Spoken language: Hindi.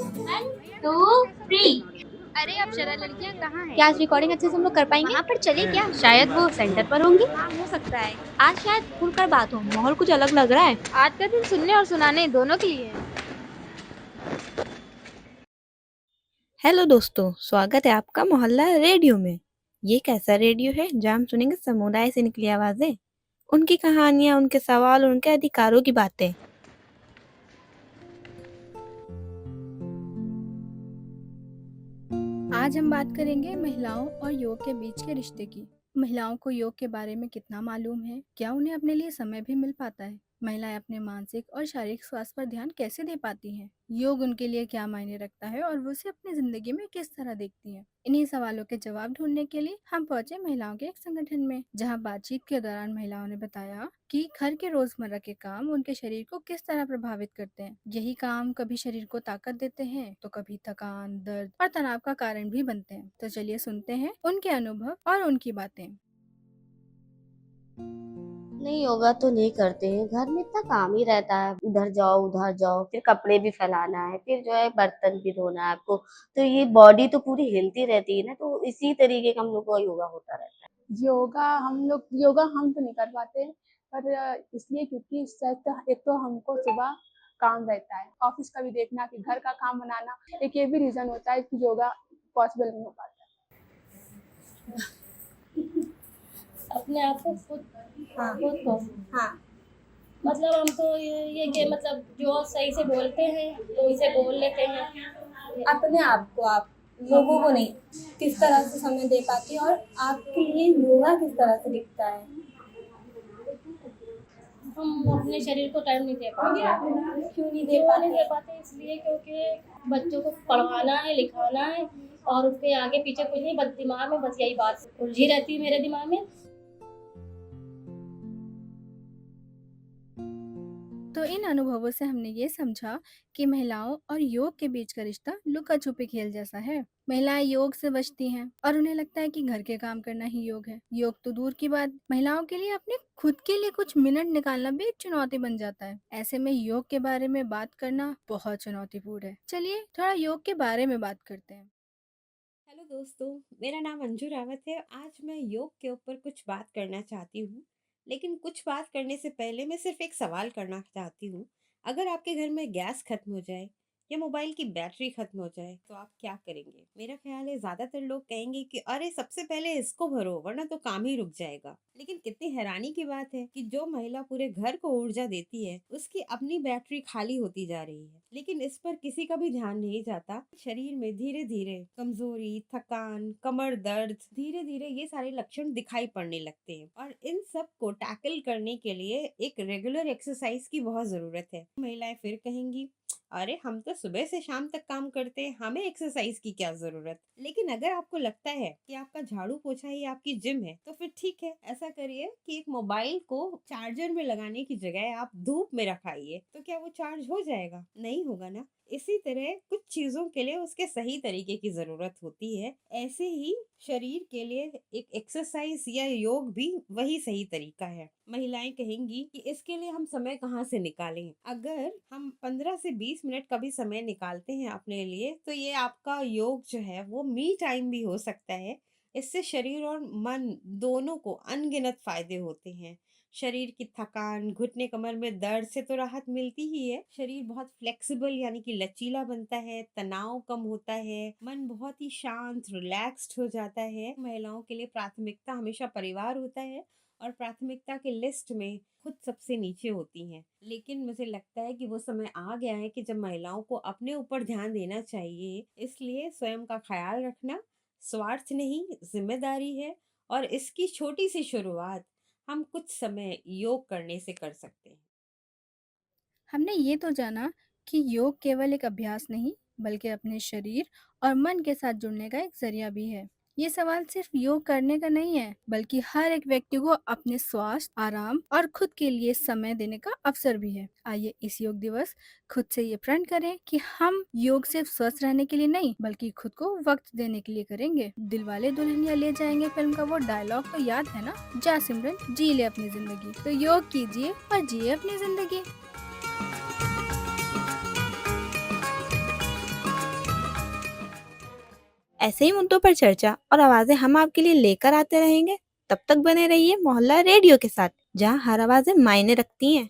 One two three. अरे अप्सरा, लड़कियां कहाँ हैं? क्या आज रिकॉर्डिंग अच्छे से हम लोग कर पाएंगे? वहाँ पर चले क्या? शायद वो सेंटर पर होंगी। हाँ, हो सकता है। आज शायद खुलकर बात हो, माहौल कुछ अलग लग रहा है। आज का दिन सुनने और सुनाने दोनों के लिए है। हेलो दोस्तों, स्वागत है आपका मोहल्ला रेडियो में। ये एक ऐसा रेडियो है जहाँ हम सुनेंगे समुदाय से निकली आवाजें, उनकी कहानियाँ, उनके सवाल और उनके अधिकारों की बातें। आज हम बात करेंगे महिलाओं और योग के बीच के रिश्ते की। महिलाओं को योग के बारे में कितना मालूम है? क्या उन्हें अपने लिए समय भी मिल पाता है? महिलाएं अपने मानसिक और शारीरिक स्वास्थ्य पर ध्यान कैसे दे पाती हैं? योग उनके लिए क्या मायने रखता है और वो उसे अपनी जिंदगी में किस तरह देखती हैं? इन्हीं सवालों के जवाब ढूंढने के लिए हम पहुंचे महिलाओं के एक संगठन में, जहां बातचीत के दौरान महिलाओं ने बताया कि घर के रोजमर्रा के काम उनके शरीर को किस तरह प्रभावित करते हैं। यही काम कभी शरीर को ताकत देते हैं तो कभी थकान, दर्द और तनाव का कारण भी बनते हैं। तो चलिए सुनते हैं उनके अनुभव और उनकी बातें। नहीं, योगा तो नहीं करते हैं। घर में इतना काम ही रहता है, इधर जाओ उधर जाओ, फिर कपड़े भी फैलाना है, फिर जो है बर्तन भी धोना है आपको। तो ये बॉडी तो पूरी हिलती रहती है ना, तो इसी तरीके का हम लोग का योगा होता रहता है। योगा हम तो नहीं कर पाते, पर इसलिए क्योंकि एक तो हमको सुबह काम रहता है, ऑफिस का भी देखना, कि घर का काम बनाना। एक ये भी रीजन होता है कि योगा पॉसिबल नहीं हो पाता। अपने आप को खुद हाँ। खुद को हाँ। मतलब हमको ये कि मतलब जो सही से बोलते हैं तो इसे बोल लेते हैं। अपने आप को, आप लोगों को नहीं, किस तरह से समय दे पाती है और आपके लिए योगा किस तरह से दिखता है? हम अपने शरीर को टाइम नहीं दे पाते। क्यों नहीं दे क्यों नहीं पाते? दे पाते? इसलिए क्योंकि बच्चों को पढ़ाना है, लिखाना है और उसके आगे पीछे कुछ नहीं, बस दिमाग में बस यही बात उलझी रहती है मेरे दिमाग में। तो इन अनुभवों से हमने ये समझा कि महिलाओं और योग के बीच का रिश्ता लुका छुपी खेल जैसा है। महिलाएं योग से बचती हैं और उन्हें लगता है कि घर के काम करना ही योग है। योग तो दूर की बात, महिलाओं के लिए अपने खुद के लिए कुछ मिनट निकालना भी एक चुनौती बन जाता है। ऐसे में योग के बारे में बात करना बहुत चुनौतीपूर्ण है। चलिए थोड़ा योग के बारे में बात करते हैं। हेलो दोस्तों, मेरा नाम अंजू रावत है। आज मैं योग के ऊपर कुछ बात करना चाहती हूँ। लेकिन कुछ बात करने से पहले मैं सिर्फ एक सवाल करना चाहती हूँ। अगर आपके घर में गैस खत्म हो जाए या मोबाइल की बैटरी खत्म हो जाए तो आप क्या करेंगे? मेरा ख्याल है ज़्यादातर लोग कहेंगे कि अरे सबसे पहले इसको भरो वरना तो काम ही रुक जाएगा। लेकिन कितनी हैरानी की बात है कि जो महिला पूरे घर को ऊर्जा देती है उसकी अपनी बैटरी खाली होती जा रही है। लेकिन इस पर किसी का भी ध्यान नहीं जाता। शरीर में धीरे धीरे कमजोरी, थकान, कमर दर्द, धीरे धीरे ये सारे लक्षण दिखाई पड़ने लगते हैं और इन सब को टैकल करने के लिए एक रेगुलर एक्सरसाइज की बहुत जरूरत है। महिलाएं फिर कहेंगी अरे हम तो सुबह से शाम तक काम करते हैं, हमें एक्सरसाइज की क्या जरूरत। लेकिन अगर आपको लगता है कि आपका झाड़ू पोछा ही आपकी जिम है तो फिर ठीक है, ऐसा करिए कि एक मोबाइल को चार्जर में लगाने की जगह आप धूप में रखाइए। तो क्या वो चार्ज हो जाएगा? नहीं होगा ना। इसी तरह कुछ चीजों के लिए उसके सही तरीके की जरूरत होती है। ऐसे ही शरीर के लिए एक एक्सरसाइज या योग भी वही सही तरीका है। महिलाएं कहेंगी कि इसके लिए हम समय कहाँ से निकालें? अगर हम 15 से 20 मिनट का भी समय निकालते हैं अपने लिए तो ये आपका योग जो है वो मी टाइम भी हो सकता है। इससे शरीर और मन दोनों को अनगिनत फायदे होते हैं। शरीर की थकान, घुटने कमर में दर्द से तो राहत मिलती ही है। शरीर बहुत फ्लेक्सिबल यानी कि लचीला बनता है, तनाव कम होता है, मन बहुत ही शांत, रिलैक्स्ड हो जाता है। महिलाओं के लिए प्राथमिकता हमेशा परिवार होता है और प्राथमिकता के लिस्ट में खुद सबसे नीचे होती हैं। लेकिन मुझे लगता है कि वो समय आ गया है कि जब महिलाओं को अपने ऊपर ध्यान देना चाहिए। इसलिए स्वयं का ख्याल रखना स्वार्थ नहीं, जिम्मेदारी है और इसकी छोटी सी शुरुआत हम कुछ समय योग करने से कर सकते हैं। हमने ये तो जाना कि योग केवल एक अभ्यास नहीं, बल्कि अपने शरीर और मन के साथ जुड़ने का एक जरिया भी है। ये सवाल सिर्फ योग करने का नहीं है, बल्कि हर एक व्यक्ति को अपने स्वास्थ्य, आराम और खुद के लिए समय देने का अवसर भी है। आइए इस योग दिवस खुद से ये प्रण करें कि हम योग सिर्फ स्वस्थ रहने के लिए नहीं, बल्कि खुद को वक्त देने के लिए करेंगे। दिलवाले दुल्हनिया ले जाएंगे फिल्म का वो डायलॉग तो याद है ना? जा सिमरन जी ले अपनी जिंदगी। तो योग कीजिए और जिए अपनी जिंदगी। ऐसे ही मुद्दों पर चर्चा और आवाजें हम आपके लिए लेकर आते रहेंगे। तब तक बने रहिए मोहल्ला रेडियो के साथ, जहां हर आवाजें मायने रखती हैं।